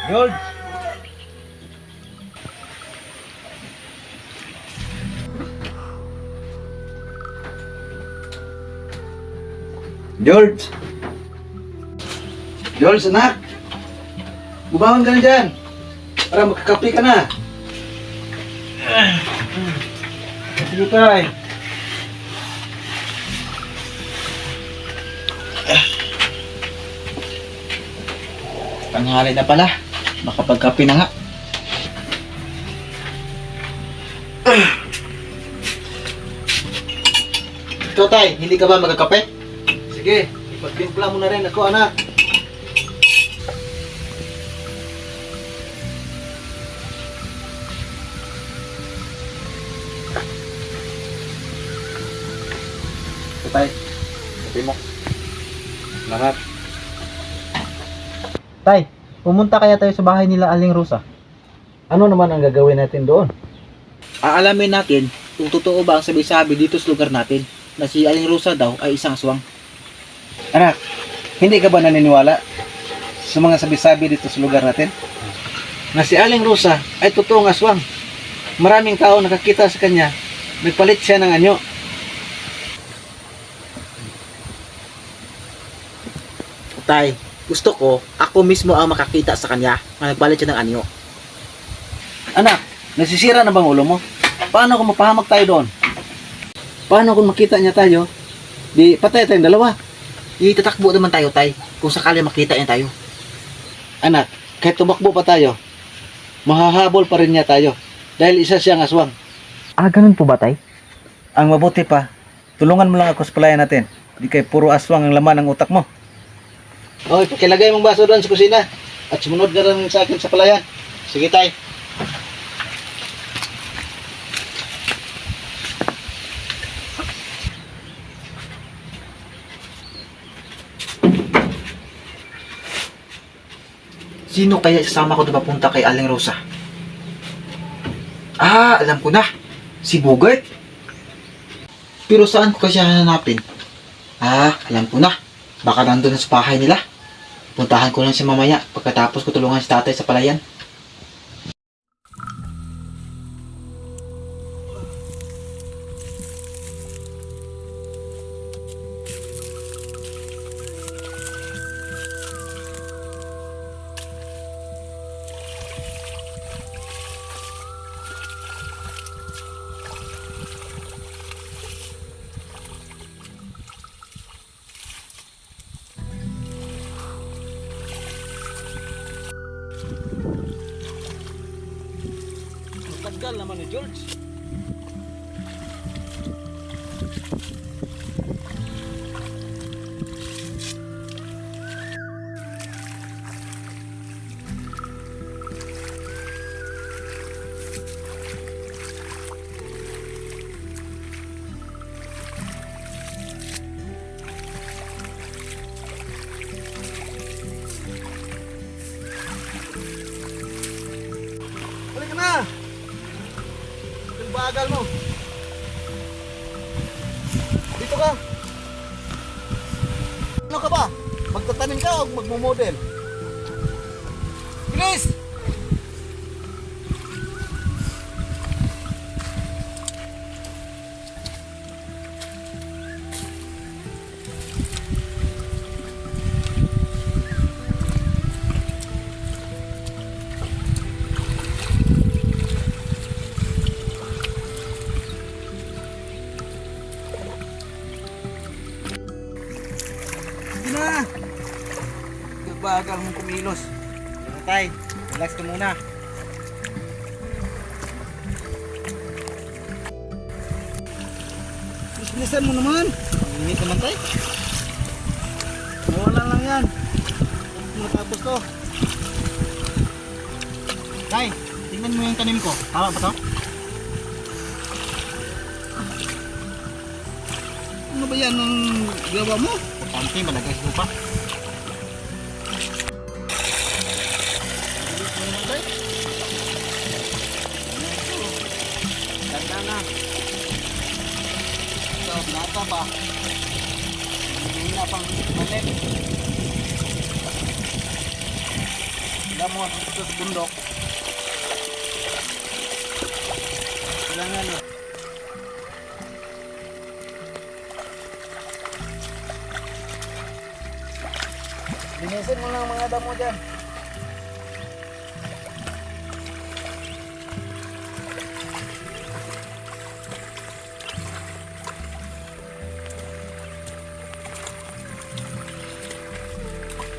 George! George! George, anak! Bumangon ka na dyan! Para magkakape ka na! Sige tayo! Tanghali na pala. Makapagkape na nga. Ikaw tay, hindi ka ba magkakape? Sige, ipagtimpla mo na rin ako anak. Ito tay, kape mo. Salamat. Tay, pumunta kaya tayo sa bahay nila Aling Rosa? Ano naman ang gagawin natin doon? Aalamin natin kung totoo ba ang sabi-sabi dito sa lugar natin na si Aling Rosa daw ay isang aswang. Anak, hindi ka ba naniniwala sa mga sabi-sabi dito sa lugar natin? Na si Aling Rosa ay totoong aswang. Maraming tao nakakita sa kanya, nagpalit siya ng anyo. Tay, gusto ko ako mismo ang makakita sa kanya na nagpalit siya ng anyo. Anak, nasisira na bang ulo mo? Paano kung mapahamak tayo doon? Paano kung makita niya tayo? Di patay tayong dalawa. Itatakbo naman tayo, tay, kung sakali makita niya tayo. Anak, kahit tumakbo pa tayo, mahahabol pa rin niya tayo dahil isa siyang aswang. Ah, ganun po ba, tay? Ang mabuti pa, tulungan mo lang ako sa palayan natin. Di kay puro aswang ang laman ng utak mo. Hoy, pakilagay mong baso doon sa kusina at sumunod ka rin sa akin sa palayan. Sige tay. Sino kaya sasama ko na papunta kay Aling Rosa? Ah, alam ko na. Si Bogart. Pero saan ko kasi hanapin? Ah, alam ko na. Baka nandun na sa bahay nila. Puntahan ko lang siya mamaya pagkatapos ko tulungan si tatay sa palayan. Tagal naman ni George. Balik ka na! Ang bagal mo. Dito ka. Ano ka ba? Magtatanim ka o magmumodel? Bilis! Sige na! Nagbagal mong kumilos. Ano tay? Relax ka muna. Bilisan mo naman. Ang init naman tay. Nawala lang yan. Matapos to. Tay, tingnan mo yung tanim ko. Tama ba to? Ano ba yan ang gawa mo? Pante, malagay sa lupa. Ganda na. So, nata pa. Hindi na pang malit. damo dito sa bundok. Kailangan eh. Linisin mo lang ang mga damo dyan.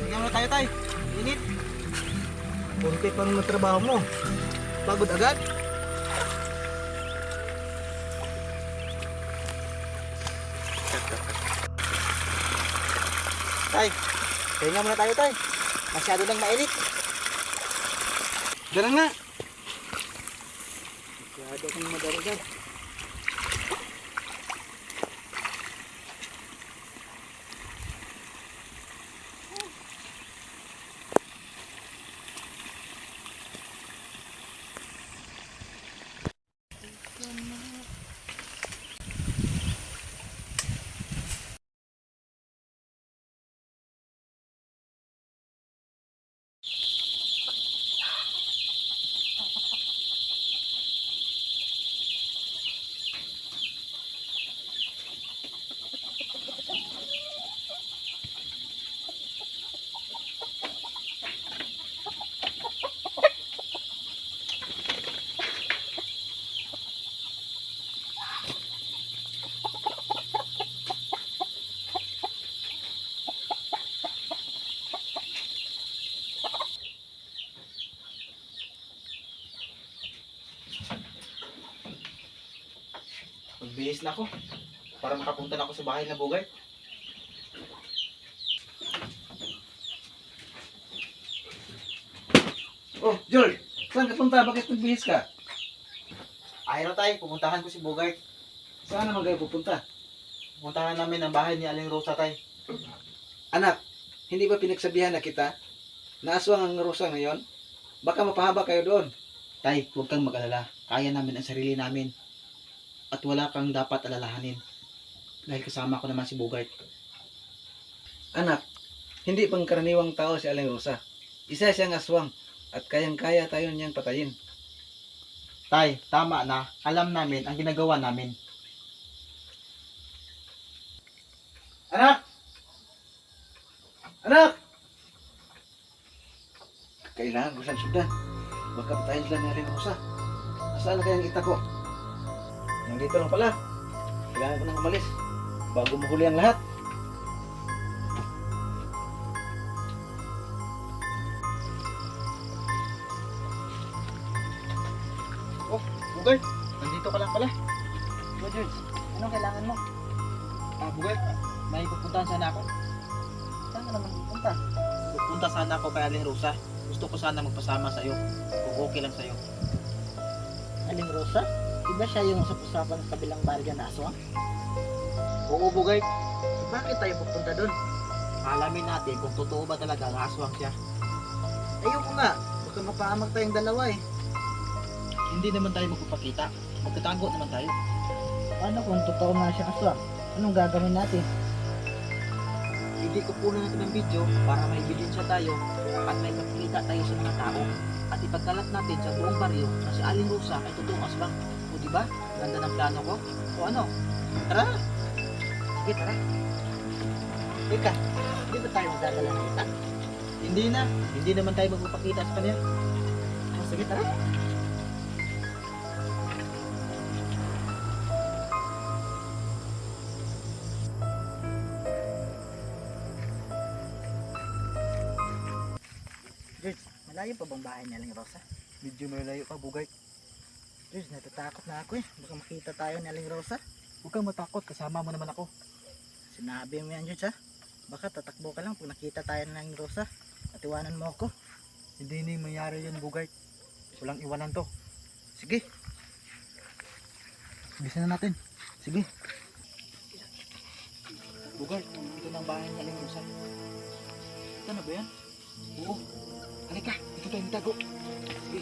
Tingnan mo tayo tay. Init. Kunti pang matrabaho mo. Pagod agad. Tay, pahinga muna tayo tay. Masyado nang mainit. Darang na. Masyado kang madaragan. Magbihis na ako para makapunta na ako sa bahay na Bugay. Oh, Joel, saan ka punta? Bakit nagbihis ka? Ayaw na tayo, pupuntahan ko si Bugay. Saan naman kayo pupunta? Pupuntahan namin ang bahay ni Aling Rosa tay. Anak, hindi ba pinagsabihan na kita na aswang ang rusa ngayon? Baka mapahaba kayo doon. Tay, huwag kang mag-alala. Kaya namin ang sarili namin. At wala kang dapat alalahanin. Dahil kasama ko naman si Bugay. Anak, hindi pang karaniwang tao si Aling Rosa. Isa siyang aswang at kayang-kaya tayo niyang patayin. Tay, tama na. Alam namin ang ginagawa namin. Anak! Anak! Kailangan ko siyang sundan. Baka patayin sila ni Aling Rosa. Nasaan na kayang ita ko? Nandito lang pala. Kailangan ko nang umalis bago mahuli ang lahat. Oh, Bugay, nandito ka lang pala. So, George, anong kailangan mo? Bugay, may pupuntahan sana ako. Saan ka naman pupunta? Pupunta sana ako kay Aling Rosa. Gusto ko sana magpasama sa iyo. Kung okay lang sa iyo. Aling Rosa? Iba siya yung usap-usapan sa kabilang barya na aswang? Oo, Bugay. Bakit tayo pupunta doon? Alamin natin kung totoo ba talaga ang aswang siya. Ayoko nga, baka mapaamag tayong dalawa eh. Hindi naman tayo magpapakita. Magtatago naman tayo. Paano kung totoo nga siya aswang? Anong gagawin natin? Hindi ko puno natin ng video para may ebidensya tayo at may pakita tayo sa mga tao. At ipagkalat natin sa buong baryo na si Aling Rosa ay totoong aswang. O diba? Ganda ng plano ko. O ano? Tara! Sige, tara. Teka, hindi ba tayo magdadala ng itak? Hindi na. Hindi naman tayo magpapakita sa kanya. Sige, tara. George, malayo pa bang bahay ni Aling Rosa? Medyo malayo pa, Bugay. George, natatakot na ako eh. Baka makita tayo ni Aling Rosa. Huwag kang matakot. Kasama mo naman ako. Sinabi mo yan, George ha? Baka tatakbo ka lang pag nakita tayo ni Aling Rosa. At iwanan mo ako. Hindi na mangyari yun, Bugay. Walang iwanan to. Sige. Bilisan na natin. Sige. Bugay, ito na ang bahay ni Aling Rosa. Ito na ba yan? Oo. Halika, dito tayo magtago. Sige.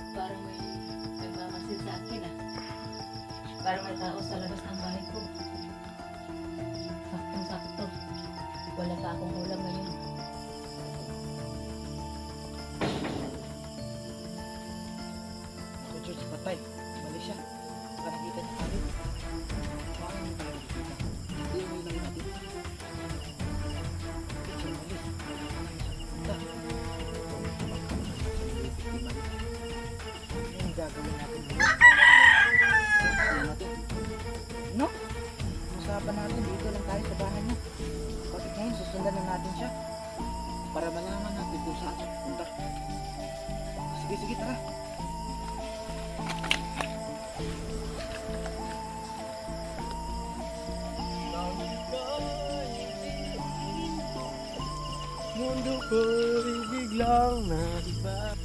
Parang may nagmamadali para may tao sa labas ng bahay ko. Saktong-sakto. Wala pa akong ulam ngayon. Ako, George, patay. Balik siya. Baka nakita niya kami. Baka naman tayo nakita. Hindi mo lang natin. George, balik. Punta. Ano yung gagawin natin ngayon? Ano natin? No? Usapan natin. Dito lang tayo sa bahay niya. Bakit ngayon susundan na natin siya? Para malaman natin kung saan siya pupunta. Sige, sige, tara. Mundo ko'y biglang naiba.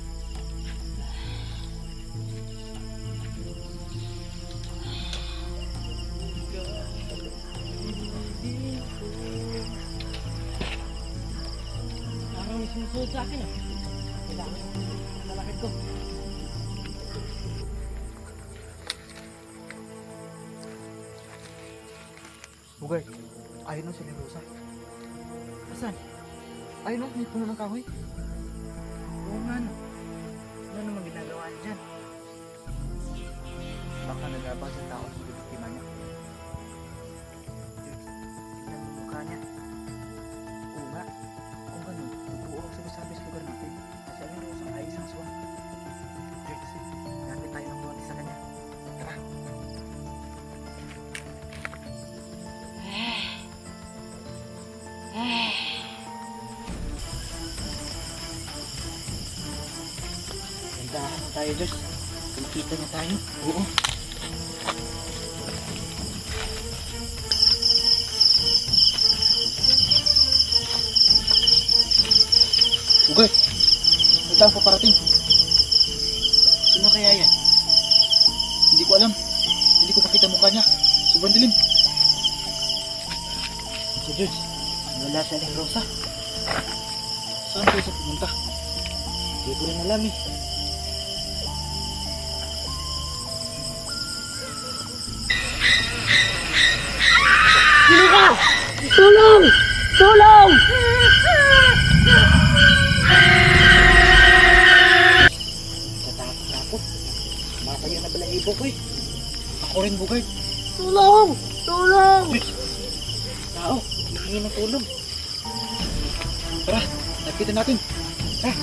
Parang may sumusunod sa akin ah. Kailangan yung malakit ko. Bugay, ayun na si Rosa. Asan? Ayun na, may puno ng kahoy. Oo nga no. Ano naman ginagawa niya dyan? Baka nagabang sa tao sa biktima niya. Tignan mo yung mukha niya. Oo nga. Kung ganun, bubuo ang sabi-sabi sa lugar natin. Kasi ang Rosa ay isang swan. Jerks, gamit tayo ng buwati sa kanya. Tara. Gandahan na tayo, Diyos. Kumikita na tayo. Oo. Ugay! May taong paparating. Sino kaya yan? Hindi ko alam. Hindi ko makita mukha niya. Sobrang dilim. So, Diyos, wala si Aling Rosa. Saan kayo siya pumunta? Hindi ko rin alam eh. Tulong! Tulong! Natakot na ako. Matayo na pala ibo ko eh. Ako rin bugay. Tulong! Tulong! Tao, hihingi ng tulong. Tara, lapitan natin. Tara.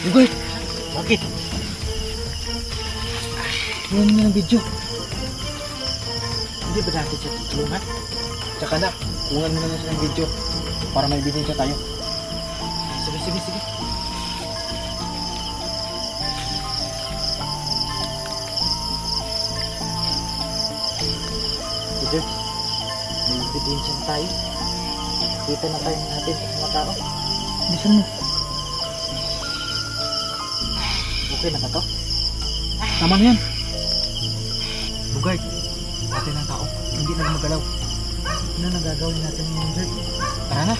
Bugay, bakit? Yan mo ng video. Hindi ba natin siya tutulungan? Tsaka na, kunan mo na lang siya ng video para may ebidensya tayo. Sige, sige, sige. Sige, may ebidensya na tayo. Kita na tayo natin sa mga tao. Bisan mo. Okay na ba to? Tama na yan. Bugay, atin ang tao. Hindi na magalaw. Ano na gagawin natin ngayon, Jerk? Tara na.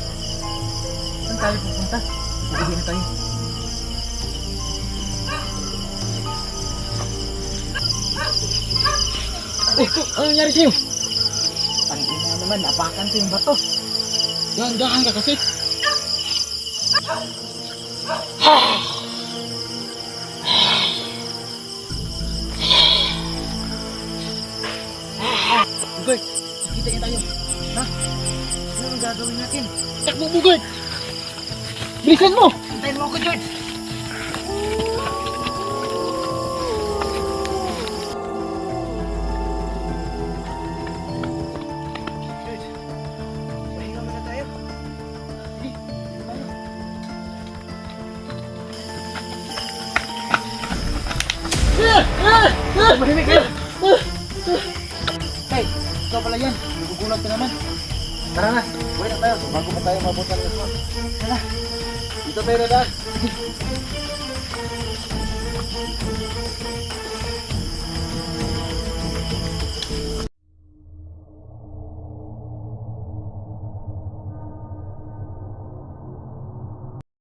Saan tayo pupunta? Uuwi na tayo. Ano nangyari sa'yo? Ang ina naman, napakan ko yung bato. Dahan ka kasi. Bugay, nakita niya tayo. Ha? Ano ang gagawin natin? Takbo, Bugay! Bilisan mo! Hintayin mo ako, George! George, pahinga muna tayo. Sige, tayo. Mahimik kayo! Hey, ikaw pala yan. Nagugulat ka naman. Tara na, buhay na tayo. Bago pa tayo mabutan ng ito. Tara, dito tayo na daan. Sige.